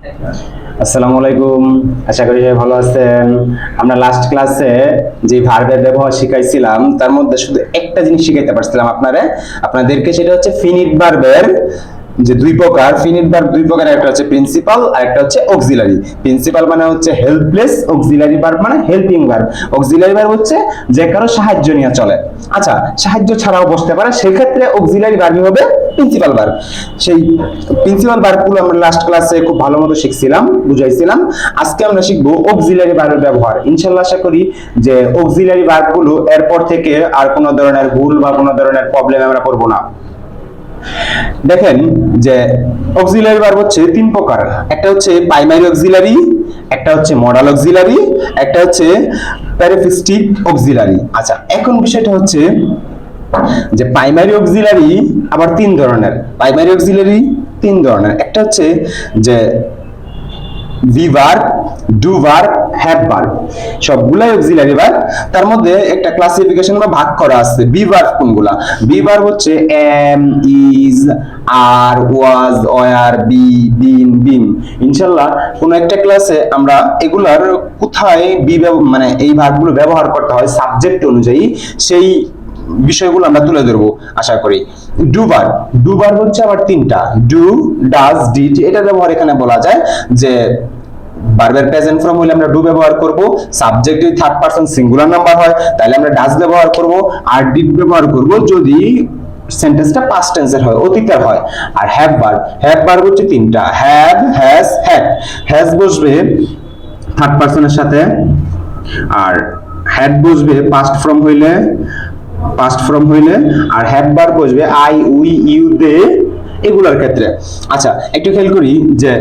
আসসালামু আলাইকুম। আশা করি সবাই ভালো আছেন। আমরা লাস্ট ক্লাসে যে ভার্বের ব্যবহার শিখাইছিলাম তার মধ্যে শুধু একটা জিনিস শিখাইতে পারছিলাম আপনাদেরকে, সেটা হচ্ছে ফিনিট ভার্বের যে দুই প্রকার। ফিনিট ভার্ব দুই প্রকার, একটা হচ্ছে প্রিন্সিপাল আর একটা হচ্ছে অক্সিলারি। প্রিন্সিপাল মানে হচ্ছে হেল্পলেস, অক্সিলারি ভার্ব মানে হেল্পিং ভার্ব। অক্সিলারি ভার্ব হচ্ছে যে কারো সাহায্য নিয়ে চলে, আচ্ছা সাহায্য ছাড়াও বসতে পারে, সেক্ষেত্রে অক্সিলারি ভার্বই হবে প্রিন্সিপাল ভার্ব। সেই প্রিন্সিপাল ভার্বগুলো আমরা লাস্ট ক্লাসে খুব ভালো মতো শিখছিলাম, বুঝাইছিলাম। আজকে আমরা শিখবো অক্সিলারি ভার্বের ব্যবহার। ইনশাআল্লাহ আশা করি যে অক্সিলারি ভার্বগুলো এরপর থেকে আর কোনো ধরনের ভুল বা কোনো ধরনের প্রবলেম আমরা করবো না। দেখেন যে অক্সিলারি ভার্ব হচ্ছে তিন প্রকার। একটা হচ্ছে প্রাইমারি অক্সিলারি, একটা হচ্ছে মডাল অক্সিলারি, একটা হচ্ছে পেরিফ্রাস্টিক অক্সিলারি। আচ্ছা, এখন বিষয়টা হচ্ছে যে প্রাইমারি অক্সিলারি আবার তিন ধরনের। প্রাইমারি অক্সিলারি তিন ধরনের। একটা হচ্ছে যে be verb, do verb, have verb, সবগুলাই অক্সিলারি ভার্ব। তার মধ্যে একটা ক্লাসিফিকেশন বা ভাগ করা আছে। বি ভার্ব কোনগুলা? বি ভার্ব হচ্ছে am, is, are, was, were, be, been, being. ইনশাআল্লাহ কোন একটা ক্লাসে আমরা এগুলার কোথায় বি মানে এই ভার্বগুলো ব্যবহার করতে হয় সাবজেক্ট অনুযায়ী, সেই বিষয়গুলো আমরা তুলে ধরবো আশা করি। ডু ভার্ব, ডু ভার্ব হচ্ছে আবার তিনটা। Do, does, did. এটা ব্যবহার এখানে বলা যায় যে ভার্বের প্রেজেন্ট ফর্ম হলে আমরা ডু ব্যবহার করব, সাবজেক্ট যদি থার্ড পারসন সিঙ্গুলার নাম্বার হয় তাহলে আমরা ডাজ ব্যবহার করব, আর ডিড ব্যবহার করব যদি সেন্টেন্সটা পাস্ট টেন্সের হয়, অতীতের হয়। আর হ্যাভ ভার্ব, হ্যাভ ভার্ব হচ্ছে তিনটা। Have, has, had. হ্যাজ বসবে থার্ড পারসনের সাথে, আর হ্যাড বসবে পাস্ট ফর্ম হইলে, আর হ্যাভ ভার্ব বসবে আই, উই, ইউ, দে এগুলোর ক্ষেত্রে। আচ্ছা, একটু খেয়াল করি যে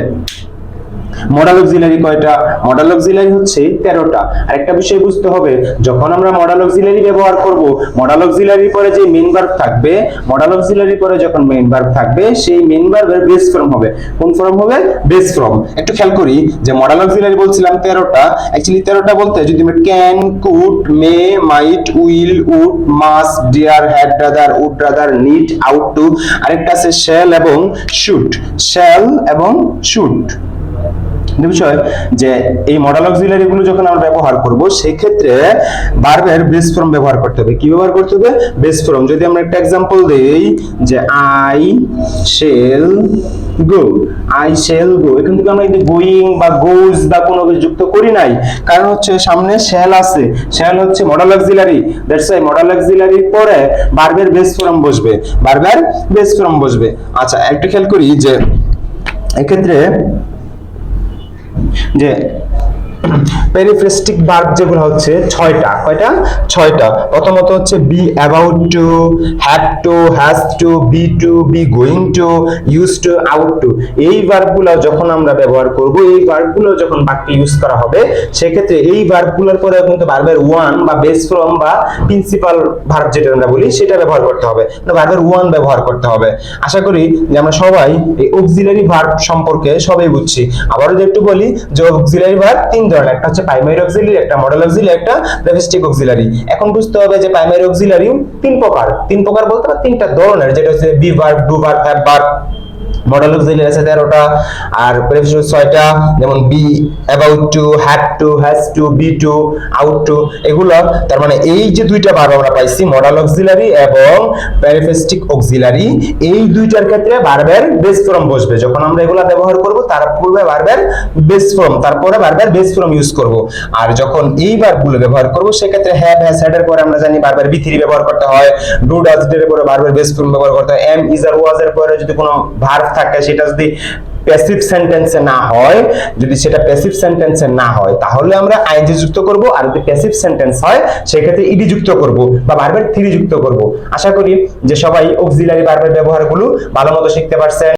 মডাল অক্সিলারি কয়টা? মডাল অক্সিলারি হচ্ছে 13টা। আর একটা বিষয় বুঝতে হবে, যখন আমরা মডাল অক্সিলারি ব্যবহার করব, মডাল অক্সিলারির পরে যে মেইন ভার্ব থাকবে, মডাল অক্সিলারির পরে যখন মেইন ভার্ব থাকবে, সেই মেইন ভার্বের বেস ফর্ম হবে। কোন ফর্ম হবে? Base form. একটু খেয়াল করি যে মডাল অক্সিলারি বলছিলাম 13টা, অ্যাকচুয়ালি 13টা বলতে যদি আমরা can, could, may, might, will, would, must, dare, had rather, would rather, need, ought to, আরেকটা আছে শ্যাল এবং শুড। শ্যাল এবং শুড বিষয় যে এই মডাল অক্সিলারি গুলো যখন আমরা ব্যবহার করব, সেই ক্ষেত্রে ভার্বের বেস ফর্ম ব্যবহার করতে হবে। কি ব্যবহার করতে হবে? Base form. যদি আমরা একটা एग्जांपल দেই যে I shall go, I shall গো, এখান থেকে আমরা এই গোইং বা গোজ বা কোনো কিছু যুক্ত করি নাই, কারণ হচ্ছে সামনে শ্যাল আছে। শ্যাল হচ্ছে modal auxiliary, that's why modal অক্সিলারির পরে ভার্বের বেস ফর্ম বসবে, ভার্বের বেস ফর্ম বসবে। আচ্ছা, একটু খেয়াল করি যে এক্ষেত্রে যে পেরিফ্রাস্টিক ভার্ব যেগুলো হচ্ছে 6টা। কয়টা? 6টা। প্রথমত হচ্ছে be about to, have to, has to, be to, be going to, use to, ought to. এই ভার্বগুলো যখন আমরা ব্যবহার করব, এই ভার্বগুলো যখন বাক্যে ইউজ করা হবে, সেক্ষেত্রে এই ভার্বগুলোর পরে কিন্তু ভার্বের ওয়ান বা বেস ফর্ম বা প্রিন্সিপাল ভার্ব যেটা আমরা বলি সেটা ব্যবহার করতে হবে, ভার্বের ওয়ান ব্যবহার করতে হবে। আশা করি যে আমরা সবাই এই অক্সিলারি ভার্ব সম্পর্কে সবাই বুঝছি। আবারও যদি একটু বলি যে অক্সিলারি ভার্ব তিন ধরনের, একটা হচ্ছে প্রাইমারি অক্সিলারি, একটা মডাল অক্সিলারি, একটা পেরিফ্রাস্টিক অক্সিলারি। এখন বুঝতে হবে যে প্রাইমারি অক্সিলারি তিন প্রকার। তিন প্রকার বলতে তিনটা ধরনের, যেটা হচ্ছে be verb, do verb, have verb. Modal auxiliary আছে 13টা, আর পেরিফ্রাস্টিক 6টা, যেমন be about to, have to, has to, be to, ought to, এগুলো। তার মানে এই যে দুইটা ভার্ব আমরা পাইছি, মডাল অক্সিলারি এবং পেরিফ্রাস্টিক অক্সিলারি, এই দুইটার ক্ষেত্রে ভার্বের বেস ফর্ম বসবে। যখন আমরা এগুলো ব্যবহার করব, তার পূর্বে ভার্বের বেস ফর্ম, তারপরে ভার্বের বেস ফর্ম ইউজ করব। আর যখন এই ভার্বগুলো ব্যবহার করব, সেক্ষেত্রে হ্যাভ, হ্যাজ, হ্যাড এর পরে আমরা জানি ভার্বের বি3 ব্যবহার করতে হয়, ডু, ডাজ, ডিড এর পরে ভার্বের বেস ফর্ম ব্যবহার করতে হয়, এম, ইজ আর ওয়াজ এর পরে যদি কোনো ভার্ব থাকে, সেটা যদি প্যাসিভ সেন্টেন্সে না হয়, তাহলে আমরা আইএনজি যুক্ত করব। আর যদি প্যাসিভ সেন্টেন্স হয়, সেক্ষেত্রে ইডি যুক্ত করব বা ভার্বের 3 যুক্ত করব। আশা করি যে সবাই অক্সিলারি ভার্বের ব্যবহারগুলো ভালোমতো শিখতে পারছেন।